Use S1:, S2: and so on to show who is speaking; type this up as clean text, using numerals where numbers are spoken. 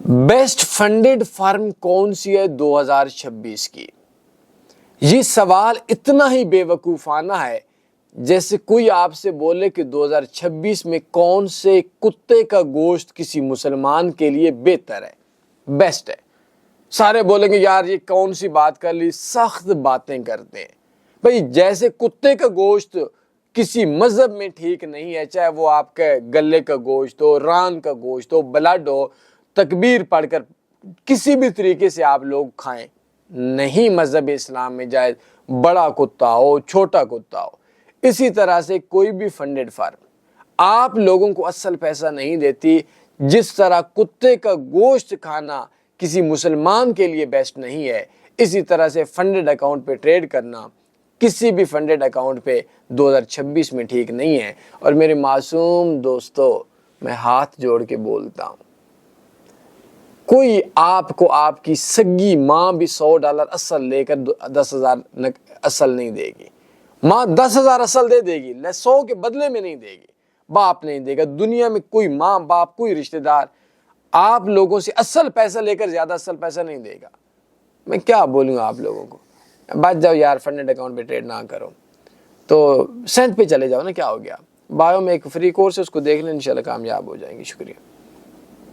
S1: Best funded firm कौन सी है 2026 की? ये सवाल इतना ही बेवकूफाना है जैसे कोई आपसे बोले कि 2026 में कौन से कुत्ते का गोश्त किसी मुसलमान के लिए बेहतर है, बेस्ट है। सारे बोलेंगे यार ये कौन सी बात कर ली, सख्त बातें करते हैं। भाई जैसे कुत्ते का गोश्त किसी मजहब में ठीक नहीं है, चाहे वो आपके गले का गोश्त हो, रान का गोश्त हो, ब्लड हो, तकबीर पढ़कर किसी भी तरीके से आप लोग खाएं, नहीं मजहब इस्लाम में जायज, बड़ा कुत्ता हो छोटा कुत्ता हो। इसी तरह से कोई भी फंडेड फर्म आप लोगों को असल पैसा नहीं देती। जिस तरह कुत्ते का गोश्त खाना किसी मुसलमान के लिए बेस्ट नहीं है, इसी तरह से फंडेड अकाउंट पे ट्रेड करना किसी भी फंडेड अकाउंट पे 2026 में ठीक नहीं है। और मेरे मासूम दोस्तों, मैं हाथ जोड़ के बोलता हूं, कोई आपको आपकी सगी माँ भी $100 असल लेकर 10,000 असल नहीं देगी। माँ 10,000 असल दे देगी, 100 के बदले में नहीं देगी। बाप नहीं देगा। दुनिया में कोई माँ बाप कोई रिश्तेदार आप लोगों से असल पैसा लेकर ज्यादा असल पैसा नहीं देगा। मैं क्या बोलूँगा आप लोगों को, बच जाओ यार, फंडेड अकाउंट पे ट्रेड ना करो, तो सेंट पे चले जाओ ना, क्या हो गया। बायो में एक फ्री कोर्स है, उसको देख लें, इंशाल्लाह कामयाब हो जाएंगे। शुक्रिया।